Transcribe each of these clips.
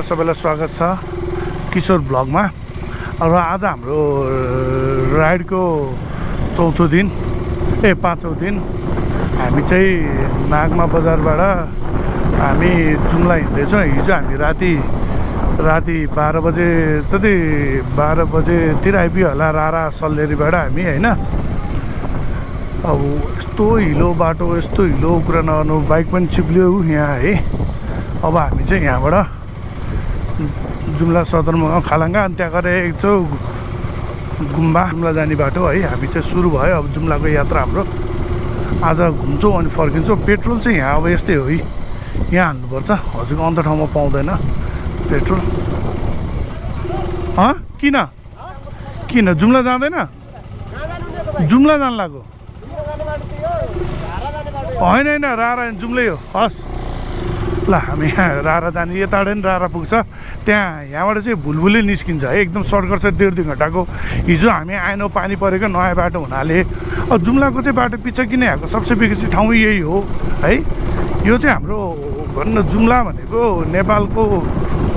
सबैलाई स्वागत छ किशोर ब्लगमा। र आज हाम्रो राइडको चौथो दिन पाँचौँ दिन हामी चाहिँ नागमा बजारबाट हामी जुम्ला हिँड्दैछौँ। हिजो हामी राति 12 बजे जति 12 बजेतिर आइपुग्यो होला रारा सल्लेरीबाट हामी होइन। अब यस्तो हिलो बाटो यस्तो हिलो कुरा नगर्नु, बाइक पनि चिप्लियो यहाँ है। अब हामी चाहिँ यहाँबाट जुम्ला सदरमुकाम खालाङ्गा अनि त्यहाँ गएर एकचो गुम्बा जुम्ला जाने बाटो है हामी चाहिँ सुरु भयो। अब जुम्लाको यात्रा हाम्रो आज घुम्छौँ अनि फर्किन्छौँ। पेट्रोल चाहिँ यहाँ अब यस्तै हो, यहाँ हाल्नुपर्छ, हजुर अन्त ठाउँमा पाउँदैन पेट्रोल। किन जुम्ला जाँदैन? जुम्ला जानु लाग्यो होइन रारा जुम्लै हो। हस् ल हामी यहाँ रारा जाने, यताबाट नि रारा पुग्छ। यहाँबाट चाहिँ भुलभुलै निस्किन्छ है, एकदम सर्टकट छ 1.5 घन्टाको। हिजो हामी आएनौँ, पानी परेको नयाँ बाटो हुनाले। अब जुम्लाको चाहिँ बाटो पछि किन यहाँको सबसे विकसित ठाउँ यही हो है। यो चाहिँ हाम्रो भन्न जुम्ला भनेको नेपालको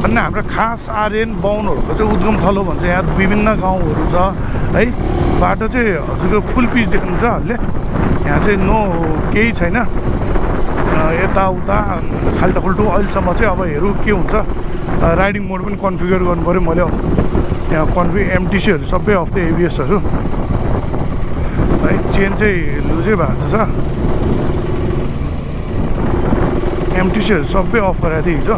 भन्न हाम्रो खास आर्यन बाहुनहरूको चाहिँ उद्गम थलो भन्छ। यहाँ विभिन्न गाउँहरू छ है। बाटो चाहिँ हजुरको फुल पिच देख्नुहुन्छहरूले। यहाँ चाहिँ केही छैन यताउता खाल्टाखुल्टो। अहिलेसम्म चाहिँ अब हेरौँ के हुन्छ। राइडिङ मोड पनि कन्फिगर गर्नु पऱ्यो मैले। यहाँ एमटिसीहरू सबै अफ द एबिएसहरू है। चेन चाहिँ लुजै भएको छ, एमटिसीहरू सबै अफ गराएको थिएँ हिजो।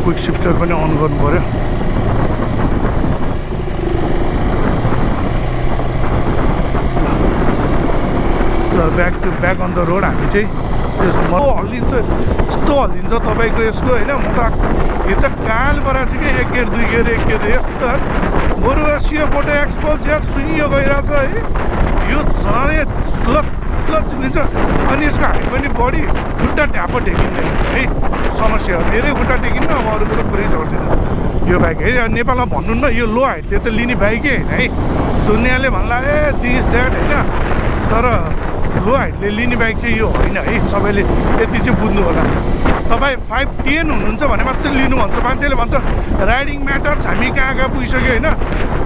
क्विक सिफ्टर पनि अन गर्नु पऱ्यो। Back to back on the road हामी चाहिँ हल्लिन्छ, यस्तो हल्लिन्छ तपाईँको यसको होइन। म त यो त काल पराएको छु कि 1 गेट 2 गेट 1 गेट यस्तो बरु सियो फोटो एक्सपोज या सुइयो गइरहेछ है। यो साह्रै स्लत चिनिन्छ अनि यसको हाइट पनि बढी, खुट्टा ढ्याप टेकिँदैन है। समस्या हो, धेरै खुट्टा टेकिन्न। अब अरू कुरो पुरै जोड्दैन यो बाइक है। नेपालमा भन्नु न यो लो हाइटले त लिने बाइकै होइन है। दुनियाँले भन्ला दिस द्याट होइन, तर लो हाइटले लिने बाइक चाहिँ यो होइन है। सबैले यति चाहिँ बुझ्नु होला। तपाईँ 510 हुनुहुन्छ भने मात्रै लिनु भन्छ मान्छेले, भन्छ राइडिङ म्याटर्स। हामी कहाँ पुगिसक्यो होइन।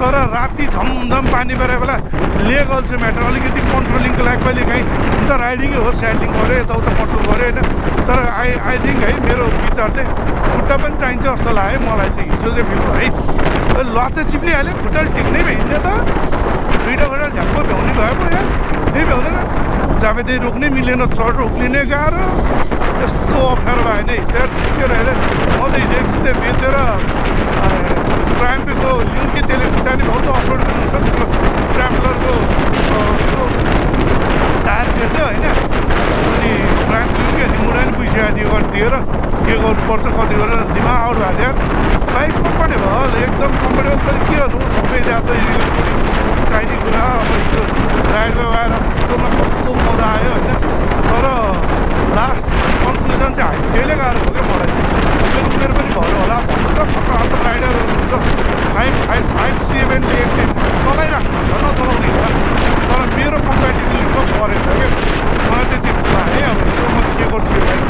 तर राति झमझम पानी परेको बेला लेग अल्सो म्याटर। अलिकति कन्ट्रोलिङको लागि कहिले काहीँ त राइडिङै हो, स्याटिङ गऱ्यो यताउता कन्ट्रोल गऱ्यो होइन। तर आई थिङ्क है मेरो विचार चाहिँ खुट्टा पनि चाहिन्छ जस्तो लाग्यो मलाई चाहिँ हिजो चाहिँ बिल्कुल है। लत चिप्लिहाल्यो, खुट्टा टेक्नै भ्याइन्छ त। दुईवटा खुट्टा झ्याप्पो भ्याउने भयो पो यहाँ, त्यही भ्याउँदैन। जाबेदै रोक्नै मिलेन, चढ उक्लिने गाह्रो, यस्तो अप्ठ्यारो भयो नि। त्यहाँ के रहेछ म त हिजो एकछिन त्यो बेचेर ट्राम्पेको लिउँ कि त्यसले खुट्टा नि बहुत अफरोड गर्नुहुन्छ। त्यसको ट्राम्पलरको टायर बेच्यो होइन। अनि ट्राम्प लिउँ कि अनि मुढा नि पुगिसकेको थियो गरिदिएर के गर्नुपर्छ कति गरेर दिमाग आउट भएको थियो। बाइक कम्फर्टेबल, एकदम कम्फर्टेबल। तर के गर्नु सबै जान्छ चाहिने कुरा। अब यो राइडमा आएर कस्तो मजा आयो होइन। तर लास्ट कन्क्लुजन चाहिँ हामी त्यसले गाह्रो हो क्या मलाई चाहिँ। उमेर पनि भयो होला भन्नु त खतरा राइडरहरू हुन्छ 5, 7, 8 चलाइराख्नुहुन्छ, नचलाउने होला। तर मेरो कम्प्याटिबिलिटीमा परेन क्या मलाई चाहिँ त्यस्तो लाग्यो है। अब यो म के गर्छु यो बाइक,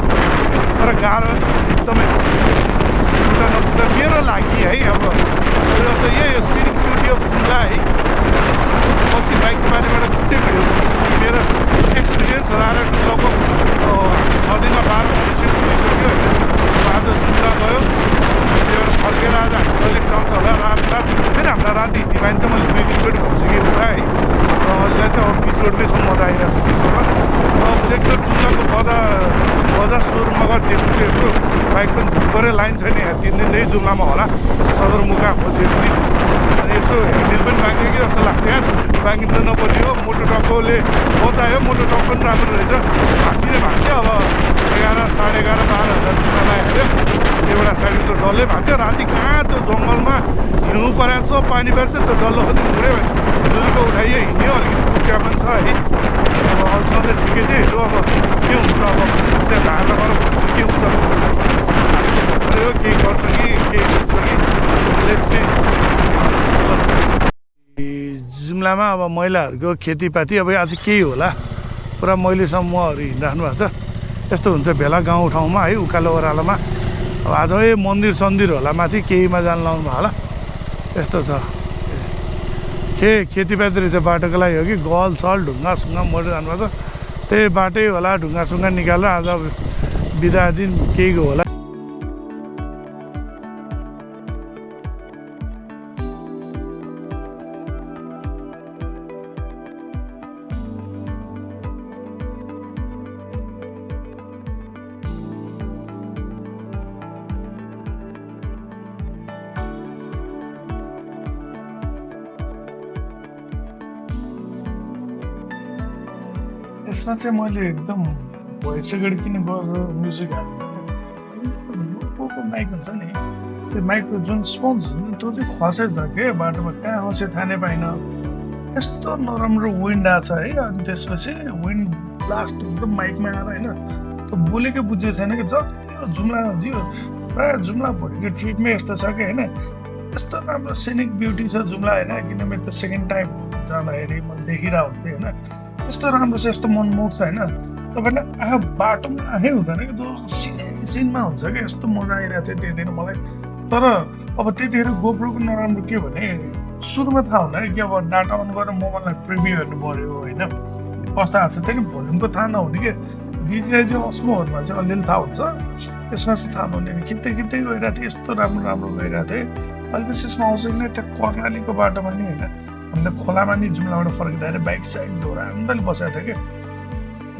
तर गाह्रो एकदमै खुट्टा नखुट्टा मेरो लागि है। अब यही हो सिनिक ब्युटी अफ जुम्ला है। पछि बाइकको बारेबाट छुट्टै भिडियो मेरो एक्सपिरियन्सहरू आएर लगभग 6 दिनमा 12 पुगिसक्यो होइन। आज जुम्ला गयो, त्यहाँबाट फर्केर आज हामी कहिले चल्छ होला। रात फेरि हामीलाई राति हिँड्ने पाइन्छ। मैले 2 दिनचोटि भइसकेँ पुरा है। र अहिले चाहिँ अब पिच रोडमै छ, मजा आइरहेको छ पिच रोडमा। अब एकचोटि जुम्लाको बजार सोरुममा गएर देख्नु चाहिँ यसो बाइक पनि बुक गरेर लाइन छैन यहाँ। 3 दिनदेखि जुम्लामा होला सदरमुकाम हो जे पनि। अनि यसो ह्यान्डल पनि बाँकियो कि जस्तो लाग्छ यार। बाँकिँदा नपर्ने हो, मोटो टक्कोले बचायो। मोटो टक्को पनि राम्रो रहेछ, भाँच्चिने भाँच्यो। अब 11, साढे 11, 12,000 जुम्ला लगाइहाल्यो। एउटा साइड त डल्लै भाँच्यो। राति कहाँ त्यो जङ्गलमा हिँड्नु परेको छ, पानी पर्छ त्यो डल्लो पनि घुऱ्यो जुलको उठाइयो हिँड्यो। अलिकति कुच्चा पनि छ है। अब अहिलेसम्म चाहिँ ठिकै थियो हेर्नु अब के हुन्छ। अब त्यहाँ धार गरेर के हुन्छ, केही गर्छ कि केही हुन्छ कि लेट्स सी। जुम्लामा अब महिलाहरूको खेतीपाती अब आज केही होला। पुरा मैले समूहहरू हिँडिराख्नु भएको छ। यस्तो हुन्छ भेला गाउँ ठाउँमा है, उकालो ओह्रालोमा। अब आज मन्दिर सन्दिर होला माथि, केहीमा जानु लाउनु भयो होला। यस्तो छ। खेतीपाती रहेछ बाटोको लागि हो कि गल सल ढुङ्गा सुङ्गा मरेर जानुभएको छ, त्यही बाटै होला। ढुङ्गा सुङ्गा निकालेर आज बिदा दिन केहीको होला। यसमा चाहिँ मैले एकदम भोइस रेकर्ड किन गरेर म्युजिक हाल्नु माइक हुन्छ नि, त्यो माइकको जुन स्पोन्ज हुन्छ त्यो चाहिँ खसेछ के बाटोमा, कहाँ खस्यो थाहा नै पाइनँ। यस्तो नराम्रो विन्ड आएको छ है। अनि त्यसपछि विन्ड ब्लास्ट एकदम माइकमा आएर होइन, त्यो बोलेकै बुझेको छैन कि। जति यो जुम्ला यो प्रायः जुम्लाभरिको ट्रिपमै यस्तो छ कि होइन, यस्तो राम्रो सिनिक ब्युटी छ जुम्ला होइन। किन मेरो त सेकेन्ड टाइम जाँदाखेरि मैले देखिरहेको हुन्थेँ होइन, यस्तो राम्रो छ, यस्तो मनमोहक छ होइन। तपाईँले बाटोमा आफै हुँदैन कि त्यो सिनमा हुन्छ कि। यस्तो मजा आइरहेको थियो त्यतिखेर मलाई। तर अब त्यतिखेर गोप्रोको नराम्रो के भने सुरुमा थाहा हुँदैन कि अब डाटा अन गरेर मोबाइललाई प्रिभ्यू हेर्नु पऱ्यो होइन, कस्तो आएको छ त्यही भोल्युमको थाहा नहुने कि। डिजिटाइज अस्मोहरूमा चाहिँ अलिअलि थाहा हुन्छ, यसमा चाहिँ थाहा नहुने। खिच्दै खिच्दै गइरहेको थिएँ, यस्तो राम्रो राम्रो गइरहेको थिएँ। अहिले पछि यसमा आउँछ कि त्यहाँ कर्णालीको बाटोमा नि होइन, हामीले खोलामा नि जुम्लाबाट फर्किँदाखेरि बाइक साइक दोहोऱ्याउँदै बसेको थियो कि।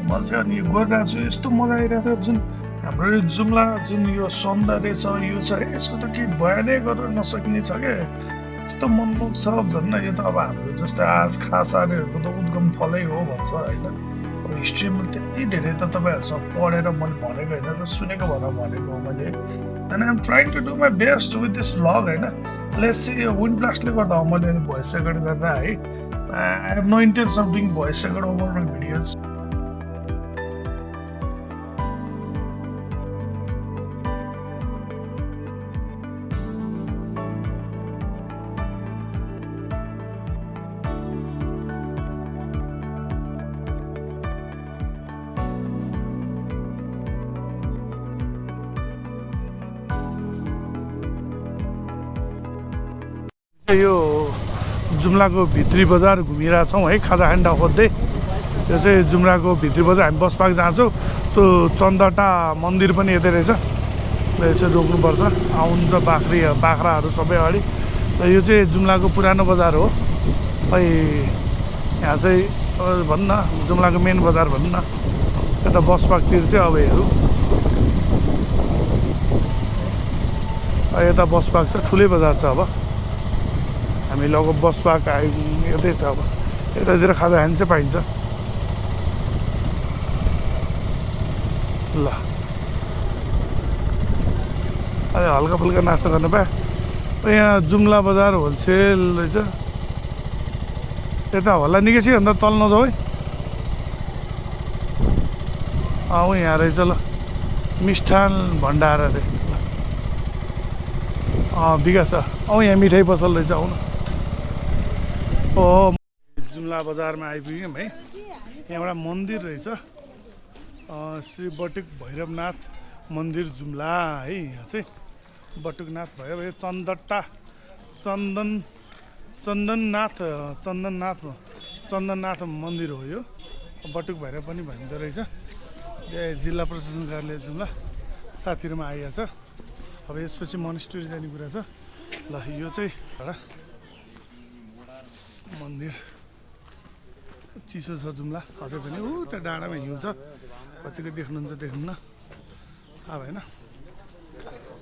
मैले चाहिँ अनि यो गरिरहेको छु, यस्तो मजा आइरहेको थियो। जुन हाम्रो यो जुम्ला जुन यो सौन्दर्य छ यो छ, यसको त केही बयानै गर्न नसकिने छ क्या। यस्तो मनमोहक छ झन्। यो त अब हाम्रो जस्तै आज खास आर्यहरूको त उद्गम थलै हो भन्छ होइन। अब हिस्ट्रीमा त्यति धेरै त तपाईँहरूसँग पढेर मैले भनेको होइन, त सुनेको भएर भनेको हो मैले। And I am trying to do my best with this vlog होइन। लेट्स सी यो विन्ड ब्लास्टले गर्दा हो मैले भोइस रेकर्ड गरेर है। I have no intention of doing voice record over my videos. यो जुम्लाको भित्री बजार घुमिरहेछौँ है, खाजा खान्डा खोज्दै। त्यो चाहिँ जुम्लाको भित्री बजार। हामी बस पार्क जान्छौँ, त्यो चन्दटा मन्दिर पनि यतै रहेछ। यसो रोक्नुपर्छ, आउँछ बाख्राहरू सबै अगाडि। यो चाहिँ जुम्लाको पुरानो बजार हो। खै यहाँ चाहिँ भन्न जुम्लाको मेन बजार भनौँ न। यता बस पार्कतिर चाहिँ अब हेरौँ, यता बस पार्क छ, ठुलै बजार छ। अब हामी लगभग बस पार्क आयौँ यतै त। अब यतातिर खाजा खानु चाहिँ पाइन्छ ल। अहिले हल्का फुल्का नास्ता गर्नु पाएँ। यहाँ जुम्ला बजार होलसेल रहेछ। यता होला निकै छ अन्त तल नजाऊ है। यहाँ रहेछ ल, मिष्ठान भण्डार अरे विकास छ। यहाँ मिठाई पसल रहेछ, आउनु। जुम्ला बजारमा आइपुग्यौँ है। यहाँ एउटा मन्दिर रहेछ, श्री बटुक भैरवनाथ मन्दिर जुम्ला है। यहाँ चाहिँ बटुकनाथ भैरव, यो चन्दननाथ मन्दिर हो यो। बटुक भैरव पनि भनिँदो रहेछ। जिल्ला प्रशासन कार्यालय जुम्ला साथीहरूमा आइएको छ। अब यसपछि मोनेस्ट्री जाने कुरा छ ल। यो चाहिँ एउटा मन्दिर चिसो छ जुम्ला अझै पनि। त्यो डाँडामा हिउँ छ, कतिको देख्नुहुन्छ देख्नुहुन्न थाहा भएन।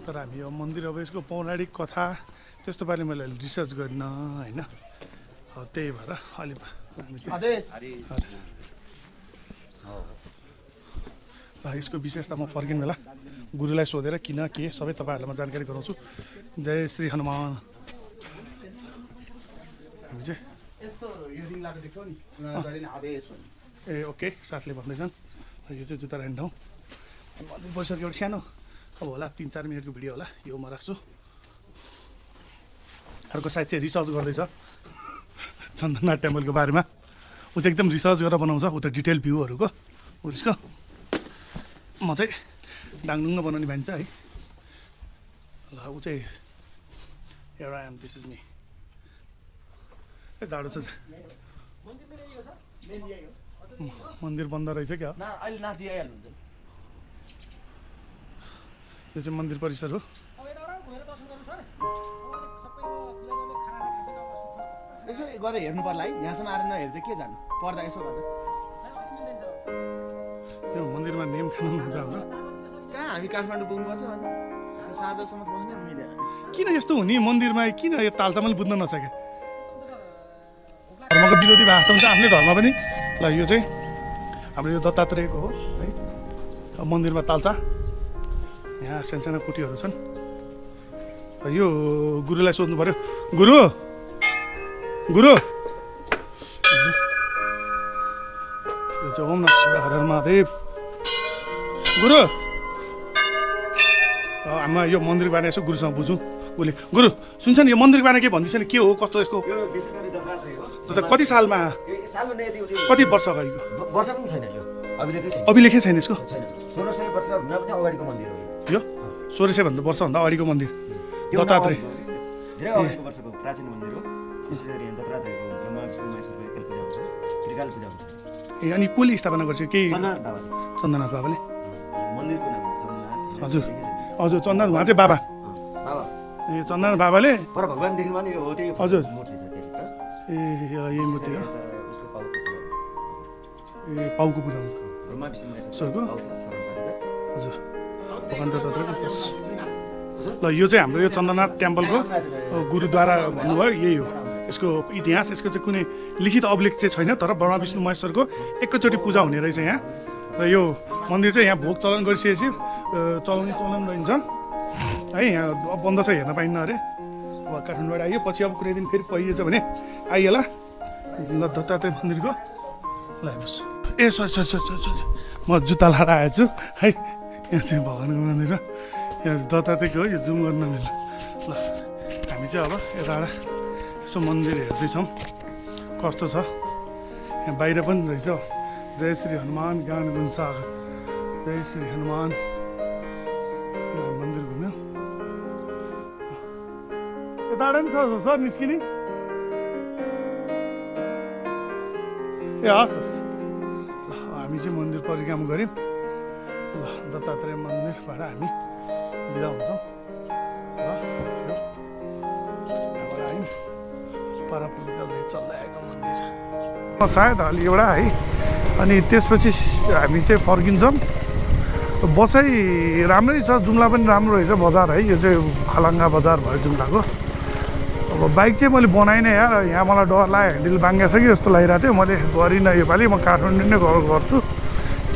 तर हामी यो मन्दिर अब यसको पौराणिक कथा त्यस्तो बारे मैले रिसर्च गरिनँ होइन। त्यही भएर अलि हामी चाहिँ यसको विशेषता म फर्किने बेला गुरुलाई सोधेर किन के सबै तपाईँहरूलाई म जानकारी गराउँछु। जय श्री हनुमान। हामी चाहिँ ए ओके साथले भन्दैछन्। यो चाहिँ जुत्ता राख्ने ठाउँ। मन्दिर परिसरको एउटा सानो अब होला 3-4 मिनटको भिडियो होला, यो म राख्छु। अर्को साइड चाहिँ रिसर्च गर्दैछ चन्दननाथ टेम्पलको बारेमा। ऊ चाहिँ एकदम रिसर्च गरेर बनाउँछ ऊ त डिटेल भ्यूहरूको उसको म चाहिँ डाङडुङ्ग बनाउने भन्छ है ल ऊ चाहिँ एउटा आइएम दिस इज मी ए जाडो छ मन्दिर बन्द रहेछ क्या यो चाहिँ मन्दिर परिसर हो यसो गरेर हेर्नु पर्ला है यहाँसम्म आएर नहेर्दा के जानु पर्दा यसो गरेर यो मन्दिरमा नेम खानु हुन्छ हाम्रो कहाँ हामी काठमाडौँ पुग्नुपर्छ अनि साँझसम्म बस्नै मिलेन किन यस्तो हुने मन्दिरमा किन यो तालसा मैले बुझ्न नसके धर्मको विरोधी भाषा हुन्छ आफ्नै धर्म पनि ल यो चाहिँ हाम्रो यो दत्तात्रेयको हो है मन्दिरमा तालसा यहाँ सानसाना कुटीहरू छन् यो गुरुलाई सोध्नु पर्यो गुरु गुरु यो चाहिँ ओम नमः शिवाय हर हर महादेव गुरु हामी यो मन्दिरको बारेमा यसो गुरुसँग बुझौँ उसले गुरु सुन्छ नि यो मन्दिरको बारेमा के भन्दैछ नि के हो कस्तो यसको कति सालमा कति वर्ष अगाडिको वर्ष पनि छैन यो अभिलेखै छैन यसको 1600 वर्ष भन्दा पनि अगाडिको मन्दिर हो यो 1600 भन्दा वर्षभन्दा अगाडिको मन्दिर दत्तात्रेय धेरै अगाडिको वर्षको प्राचीन मन्दिर हो त्यसरी दत्तात्रेयको ब्रह्मा विष्णु महेश्वरको एकल पूजा हुन्छ त्रिकाल पूजा हुन्छ ए अनि कसले स्थापना गर्छ केही चन्द्रनाथ चन्द्रनाथ बाबाले बाबाले मन्दिरको नाम हो चन्द्रनाथ हजुर हजुर चन्द्रनाथ उहाँ चाहिँ बाबा बाबा ए चन्द्रनाथ बाबाले पर भगवान देख्नु पनि हो त्यही हजुर मूर्ति छ त्यही ए यही मूर्ति हो उसको पाउको पूजा हुन्छ ए पाउको पूजा हुन्छ ब्रह्मा विष्णु स्वर्गको? महेश्वरको हजुर भगवान दत्तात्रेयको ल यो चाहिँ हाम्रो यो चन्द्रनाथ टेम्पलको गुरुद्वारा भन्नुभयो यही हो यसको इतिहास यसको चाहिँ कुनै लिखित अभिलेख चाहिँ छैन तर ब्रह्मा विष्णु महेश्वरको एकैचोटि पूजा हुने रहेछ यहाँ र यो मन्दिर चाहिँ यहाँ भोग चलन गरिसकेपछि चलाउने चलन रहन्छ है यहाँ बन्द छ हेर्न पाइन्न अरे अब काठमाडौँबाट आइयो पछि अब कुनै दिन फेरि पाइएछ भने आइएला ल दत्तात्रेय मन्दिरको ल हेर्नुहोस् ए sorry sorry sorry sorry sorry म जुत्ता लाएर आएछु है यहाँ चाहिँ भगवान्को मन्दिर हो यहाँ दत्तात्रेयको हो यो जुम गर्न मिल्छ ल हामी चाहिँ अब यताबाट यसो मन्दिर हेर्दैछौँ कस्तो छ यहाँ बाहिर पनि रहेछ जय श्री हनुमान ज्ञान गुण सागर जय श्री हनुमान मन्दिर घुम्यो यताबाट पनि छ सर निस्किने ए हस् हस् ल हामी चाहिँ मन्दिर परिक्रमा गऱ्यौँ ल दत्तात्रेय मन्दिरबाट हामी बिदा हुन्छौँ र यहाँबाट आयौँ परपुर्खाले चल्दै आएको मन्दिर सायद अलि एउटा है अनि त्यसपछि हामी चाहिँ फर्किन्छौँ बसाइ राम्रै छ जुम्ला पनि राम्रो रहेछ बजार है यो चाहिँ खलङ्गा बजार भयो जुम्लाको अब बाइक चाहिँ मैले बनाइनँ यार यहाँ मलाई डर लाग्यो ह्यान्डल बाङ्गेछ कि जस्तो लागिरहेको थियो मैले गरिनँ योपालि म काठमाडौँ नै गर्छु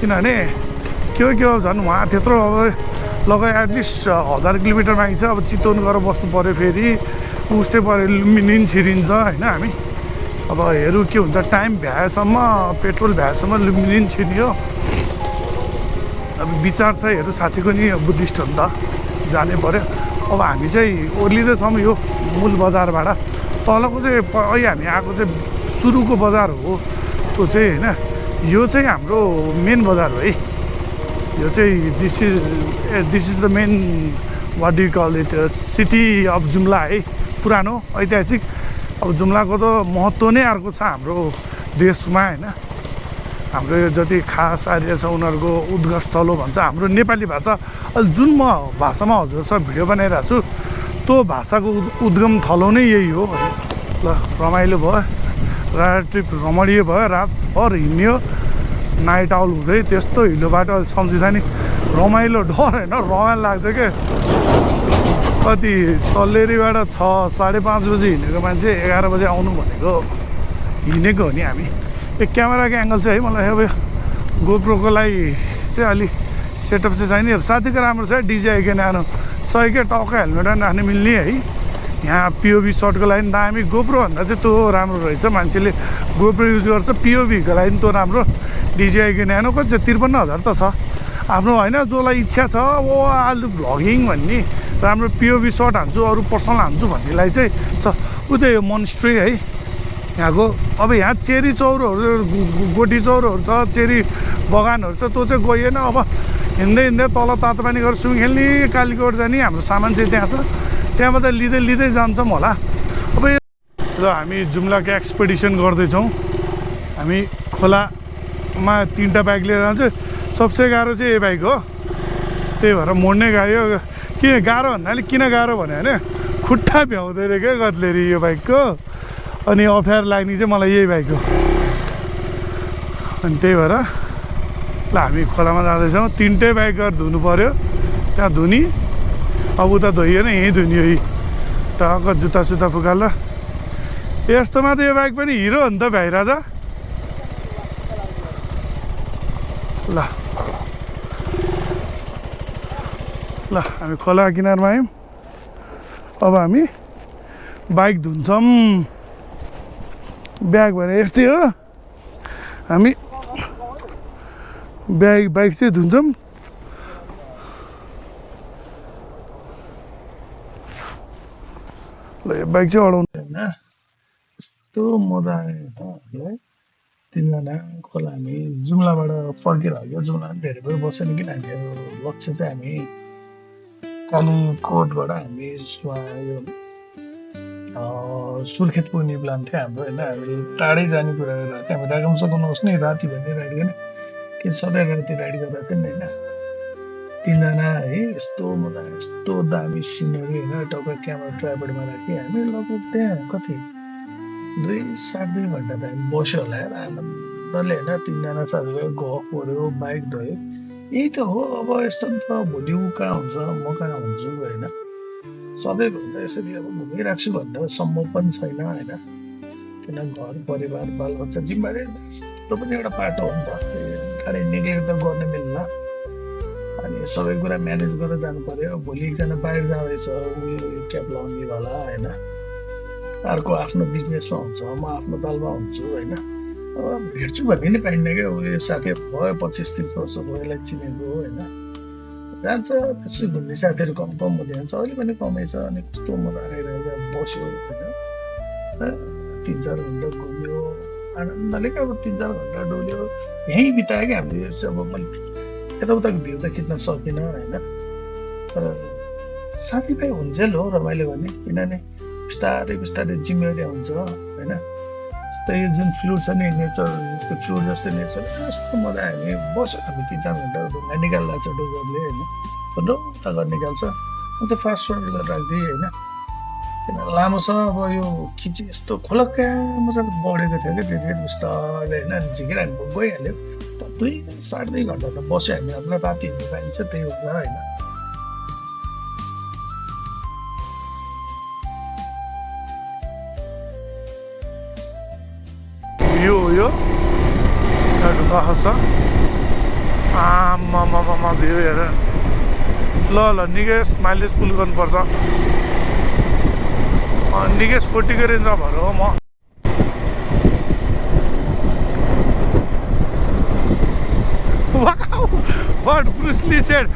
किनभने के हो झन् उहाँ त्यत्रो अब लगाइ एटलिस्ट 1000 किलोमिटर मागिन्छ अब चितवन गएर बस्नु पऱ्यो फेरि उस्तै पऱ्यो लुम्बिनी छिरिन्छ होइन हामी अब हेरौँ के हुन्छ टाइम भ्याएसम्म पेट्रोल भ्याएसम्म लुम्बिनी छिर्यो अब विचार छ हेरौँ साथीको नि बुद्धिस्ट हो नि त जानै पऱ्यो अब हामी चाहिँ ओर्लिँदैछौँ यो मूल बजारबाट तलको चाहिँ अहिले हामी आएको चाहिँ सुरुको बजार हो त्यो चाहिँ होइन यो चाहिँ हाम्रो मेन बजार हो है यो चाहिँ this is the main what do call it city of Jumla है पुरानो ऐतिहासिक अब जुम्लाको त महत्त्व नै अर्को छ हाम्रो देशमा होइन हाम्रो यो जति खास आर्य छ उनीहरूको उद्गम स्थल हो भन्छ हाम्रो नेपाली भाषा अहिले जुन म भाषामा हजुरसँग भिडियो बनाइरहेको छु त्यो भाषाको उद्गम थलो नै यही हो है ल रमाइलो भयो ट्रिप रमणीय भयो रातभर हिँड्यो नाइट आउट हुँदै त्यस्तो हिलो बाटो सम्झिँदा नि रमाइलो डर होइन रमाइलो लाग्छ क्या कति सल्लेरीबाट 6-5:30 बजी हिँडेको मान्छे 11 बजी आउनु भनेको हिँडेको हो नि हामी एक क्यामेराको एङ्गल चाहिँ है मलाई अब गोप्रोको लागि चाहिँ अलि सेटअप चाहिँ चाहिने साथीको राम्रो छ डिजे आइकन न्यानो सही क्या टक्क हेलमेट पनि राख्न मिल्ने है यहाँ पिओभी सर्टको लागि दामी गोप्रोभन्दा चाहिँ त्यो राम्रो रहेछ मान्छेले गोप्रो युज गर्छ पिओभीको लागि त्यो राम्रो डिजे आइकन न्यानो कति छ 53,000 त छ आफ्नो होइन जसलाई इच्छा छ ओ आलु भ्लगिङ भन्ने राम्रो पिओभी सर्ट हान्छु अरू पर्सनल हान्छु भन्नेलाई चाहिँ छ उ त्यही हो मोन्स्ट्री है यहाँको। अब यहाँ चेरी चौरोहरू गोटी चौरोहरू छ, चेरी बगानहरू छ, त्यो चाहिँ गइएन। अब हिँड्दै हिँड्दै तल तातोपानी गरेर सुइङ खेल्ने, कालीकोट जाने, हाम्रो सामान चाहिँ त्यहाँ छ, त्यहाँबाट लिँदै जान्छौँ होला। अब ल हामी जुम्लाको एक्सपेडिसन गर्दैछौँ। हामी खोलामा 3टा बाइक लिएर जान्छौँ। सबसे गाह्रो चाहिँ यो बाइक हो, त्यही भएर मोड्नै गाह्रो। किन गाह्रो भन्नाले किन गाह्रो भन्यो भने खुट्टा भ्याउँदैन क्या कत्लेरी यो बाइकको, अनि अप्ठ्यारो लाग्ने चाहिँ मलाई यही बाइक हो। अनि त्यही भएर ल हामी खोलामा जाँदैछौँ। 3टै बाइक गरेर धुनु पऱ्यो, त्यहाँ धुनी। अब उता धोइएन, यहीँ धुनी हो। टक्क जुत्ता सुत्ता फुकाल। यस्तोमा त यो बाइक पनि हिरो हो नि त भाइ राजा। ल ल हामी खोला किनारमा आयौँ। अब हामी बाइक धुन्छौँ। ब्याग भने यस्तै हो, हामी बाइक चाहिँ धुन्छौँ। ल यो बाइक चाहिँ अडाउनु होइन, यस्तो मजा आयो हामीलाई। 3जना खोला हामी जुम्लाबाट फर्किरहेको। जुम्ला पनि धेरै बेर बसेन, किन हामी लक्ष्य चाहिँ हामी कालीकोटबाट हामी यो सुर्खेत पुग्ने प्लान थियो हाम्रो होइन। हामीले टाढै जाने कुरा गरेर थियो। हामी राखौँ सक्नुहोस् नि, राति भन्ने राइड गर्ने कि सधैँ राति राइड गर्दा थियो नि होइन। 3जना है, यस्तो मजा, यस्तो दामी सिनरी होइन। टाउको क्यामेरा ट्राइपडमा राखेँ हामी। लगभग त्यहाँ कति 2-2.5 घन्टा त हामी बस्यो होला यार आनन्दले होइन। 3जना साथीभाइ गफ गऱ्यो, बाइक धोयो। यही त हो अब। यस्तो त भोलि ऊ कहाँ हुन्छ, म कहाँ हुन्छु होइन। सधैँभन्दा यसरी अब घुमिरहेको छु भन्दा सम्भव पनि छैन होइन। किन घर परिवार बालबच्चा जिम्मेवारी यस्तो पनि एउटा पाटो हो नि त। टाढै निक्लेर त गर्न मिल्ला, अनि सबै कुरा म्यानेज गरेर जानु पर्यो। भोलि एकजना बाहिर जाँदैछ, उसले क्याब लाउनेवाला होइन। अर्को आफ्नो बिजनेसमा हुन्छ, म आफ्नो तालमा हुन्छु होइन। अब भेट्छु भन्ने नि पाइन्न क्या। उयो साथी भयो 25-30 वर्ष भयो, यसलाई चिनेको होइन। जान्छ त्यसै घुम्ने साथीहरू कम हुँदै जान्छ, अहिले पनि कमै छ। अनि कस्तो मजा आइरहेको बस्यो होइन। 3-4 घन्टा घुम्यो आनन्दले क्या। अब 3-4 घन्टा डोल्यो, यहीँ बितायो क्या हामीले। अब मैले यताउताको भ्यू त खिच्न सकिनँ होइन। तर साथीभाइ हुन्जेल हो रमाइलो गर्ने, किनभने बिस्तारै जिम्मेवारी हुन्छ होइन। जस्तै यो जुन फ्लुट छ नि, नेचर जस्तो फ्लुट जस्तो नेचर, यस्तो मजा हामी बस्यो। हामी 3-4 घन्टा ढुङ्गा निकाल्छ डुगरले होइन, ढुङ्गा गरेर निकाल्छ। म त फास्ट फरवर्ड गरेर राख्दिएँ होइन। किन लामो छ अब यो खिची, यस्तो खोलक्का मजाले बढेको थियो क्या त्यति बिस्तारै होइन। अनि झिकेर हामी गइहाल्यो। 2-2.5 घन्टा त बस्यो हामी। हामीलाई राति हिँड्नु पाइन्छ, त्यही हो होइन। यो ढुङ्गा छ आमा भ्यू हेर। ल निकै माइलेज पुल गर्नुपर्छ। निकै 40को रेन्जमा भएर हो म। What Bruce Lee said,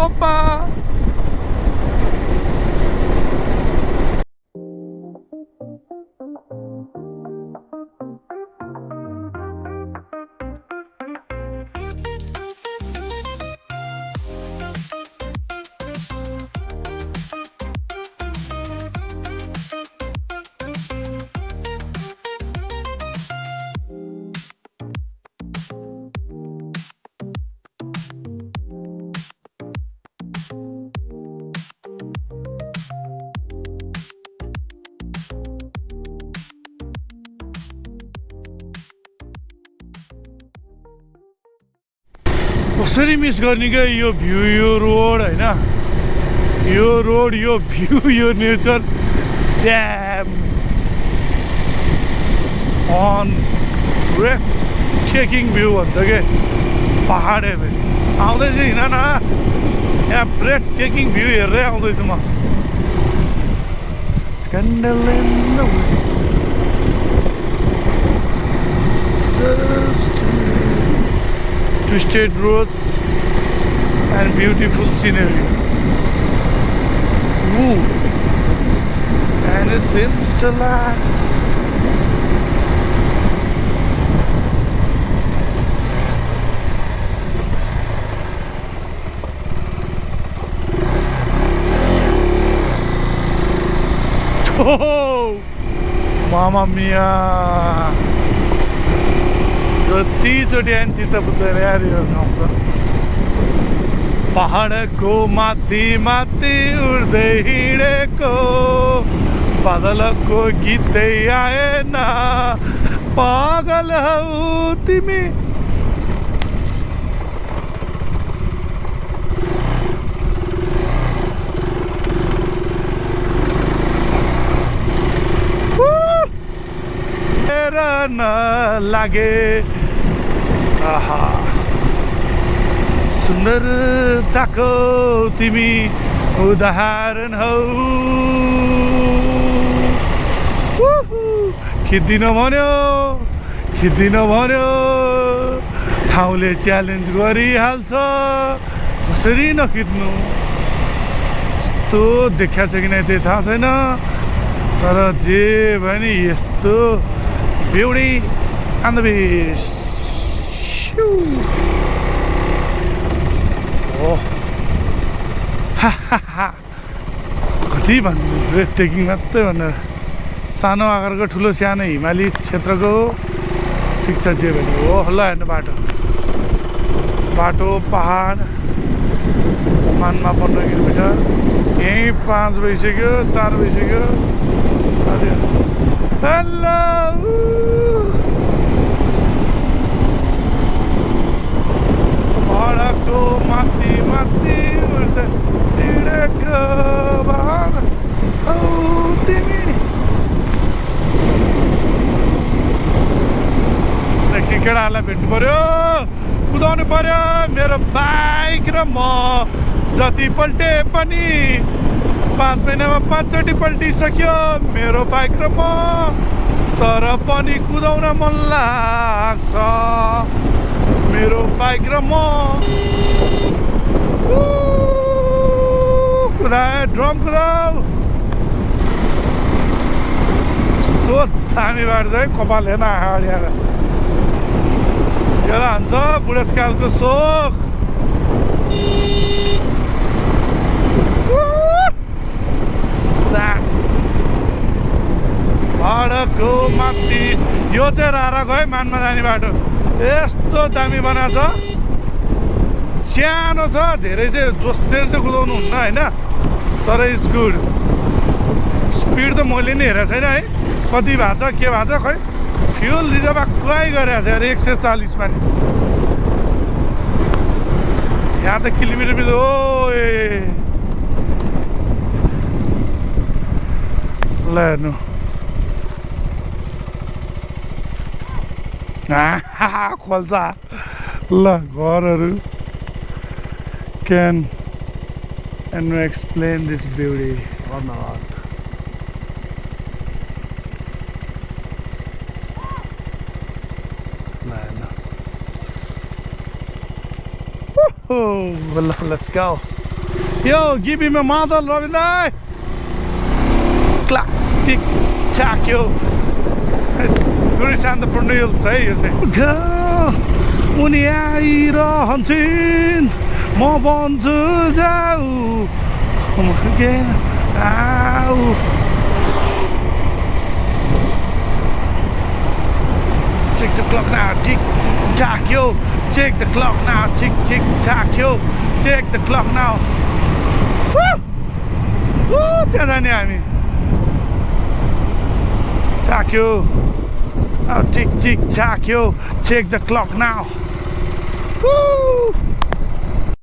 opa. कसरी मिस गर्ने क्या यो भ्यू, यो रोड होइन। यो रोड, यो भ्यू, यो nature, damn an breathtaking view भन्छ क्या पहाड हेर्दै आउँदैछु। हिँड न यहाँ, ब्रेथ टेकिङ भ्यू हेर्दै आउँदैछु म। Twisted roads and beautiful scenery. Ooh. it seems to lie. Oh, Mamma Mia! कतिचोटि आइन चित्त बुझ्दैन यार यो ठाउँ त पहाडको माथि माथि उड्दै हिँडेको बादलको गीतै आएन पागल हौ तिमी न लागे आहा सुन्दरताको तिमी उदाहरण हौ खिच्दिन भन्यो ठाउँले च्यालेन्ज गरिहाल्छ कसरी नखिच्नु यस्तो देखाएको छ कि नै त्यो थाहा छैन तर जे भने यस्तो Beauty and the Beast. Shoo. Oh. Ha ha ha. कति भन्नु ब्रेथ टेकिङ मात्रै भनेर सानो आकारको ठुलो सानो हिमाली क्षेत्रको ठिक छ जे भने हो ल हेर्नु बाटो पहाड मानमा 15 किलोमिटर यहीँ 5 भइसक्यो 4 भइसक्यो हेलो पहाडको माथि माथि हिँडेको हौ तिमी एकछिन केटाहरूलाई भेट्नु पर्यो कुदाउनु पर्यो मेरो बाइक र म जति पल्टे पनि 5 महिनामा 5 चोटि पल्टिसक्यो मेरो बाइक र म तर पनि कुदाउन मन लाग्छ मेरो बाइक र म कुदाए ड्रम कुदाऊ त्यो दामी बाटो चाहिँ कपाल हेर्न अगाडि आएर एउटा हान्छ बुढेसकालको सोख पहाडको माथि यो चाहिँ राराको है मानमा जाने बाटो यस्तो दामी बनाएको छ सानो छ धेरै चाहिँ जोसेर चाहिँ कुदाउनु हुन्न होइन तर इट्स गुड स्पिड त मैले नि हेरेको छैन है कति भएको छ के भएको छ खै फ्युल रिजर्भ खुवाइ गरेको छ अरे 140 मा नि यहाँ त किलोमिटर ओ ए ल हेर्नु खोल्छ ल घरहरू can and explain this beauty or not well, let's go yo give him a mother Ravinder clap tick tack yo Guru Sandapurnil say you think girl उनी आइरहन्छन् म भन्छु जाऊ again आऊ check the clock now tick tack yo check the clock now tick tick tack yo check the clock now woo त्यहाँ जाने हामी tack yo tick tick tack yo check the clock now woo